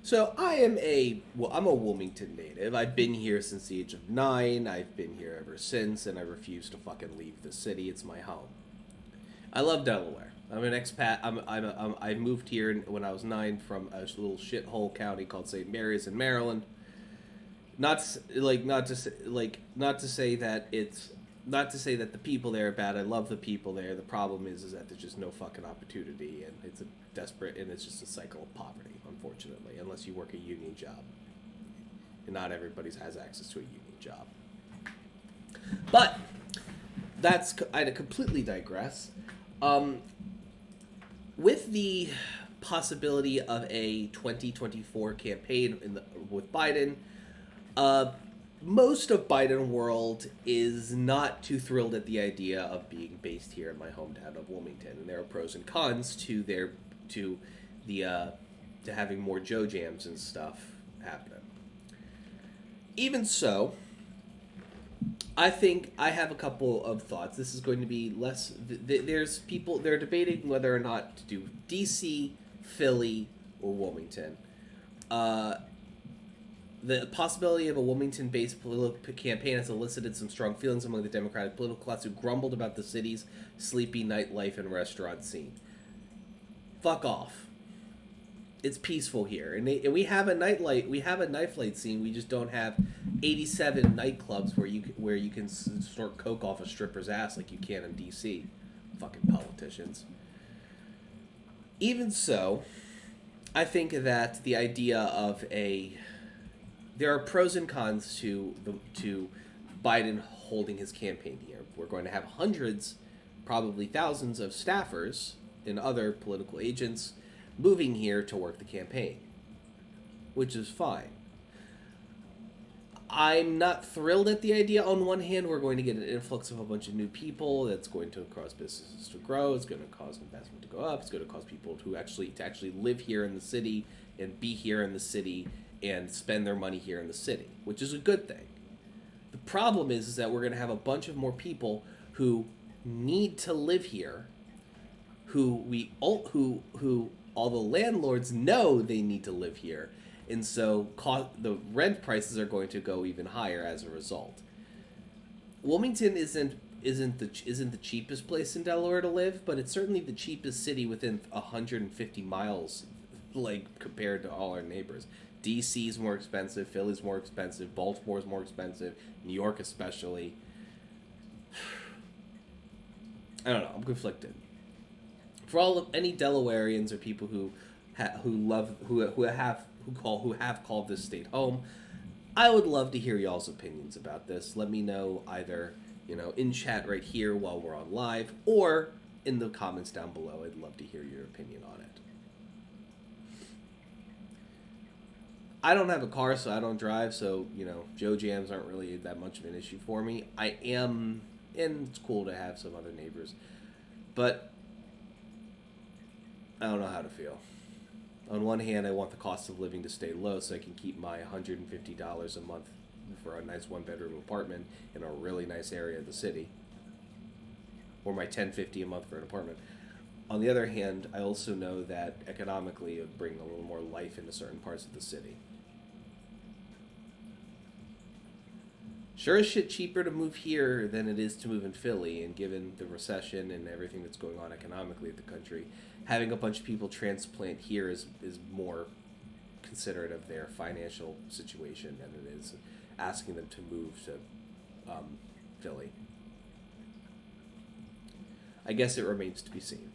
So I'm a Wilmington native. I've been here since the age of 9. I've been here ever since, and I refuse to fucking leave the city. It's my home. I love Delaware. I'm an expat. I moved here when I was 9 from a little shithole county called St. Mary's in Maryland. Not to say that it's not to say that the people there are bad. I love the people there. The problem is that there's just no fucking opportunity, and it's just a cycle of poverty, unfortunately, unless you work a union job. And not everybody has access to a union job. But I completely digress. With the possibility of a 2024 campaign with Biden, most of Bidenworld is not too thrilled at the idea of being based here in my hometown of Wilmington, and there are pros and cons to having more Joe Jams and stuff happening. Even so, I think I have a couple of thoughts. This is going to be less. There's people they're debating whether or not to do DC, Philly, or Wilmington. The possibility of a Wilmington-based political campaign has elicited some strong feelings among the Democratic political class who grumbled about the city's sleepy nightlife and restaurant scene. Fuck off. It's peaceful here, and we have a nightlight scene. We just don't have 87 nightclubs where you can snort coke off a stripper's ass like you can in DC. Fucking politicians. Even so, I think that the idea of there are pros and cons to Biden holding his campaign here. We're going to have hundreds, probably thousands of staffers and other political agents moving here to work the campaign, which is fine. I'm not thrilled at the idea. On one hand, we're going to get an influx of a bunch of new people that's going to cause businesses to grow. It's going to cause investment to go up. It's going to cause people to actually live here in the city and be here in the city and spend their money here in the city, which is a good thing. The problem is that we're going to have a bunch of more people who need to live here, who all the landlords know they need to live here, and so the rent prices are going to go even higher as a result. Wilmington isn't the cheapest place in Delaware to live, but it's certainly the cheapest city within 150 miles, like compared to all our neighbors. DC's more expensive, Philly's more expensive, Baltimore's more expensive, New York especially. I don't know. I'm conflicted. For any Delawareans or people who have called this state home, I would love to hear y'all's opinions about this. Let me know either in chat right here while we're on live, or in the comments down below. I'd love to hear your opinion on it. I don't have a car, so I don't drive, so, Joe Jams aren't really that much of an issue for me. I am, and it's cool to have some other neighbors, but I don't know how to feel. On one hand, I want the cost of living to stay low so I can keep my $150 a month for a nice one-bedroom apartment in a really nice area of the city, or my $10.50 a month for an apartment. On the other hand, I also know that economically it would bring a little more life into certain parts of the city. Sure as shit cheaper to move here than it is to move in Philly, and given the recession and everything that's going on economically in the country, having a bunch of people transplant here is more considerate of their financial situation than it is asking them to move to Philly. I guess it remains to be seen.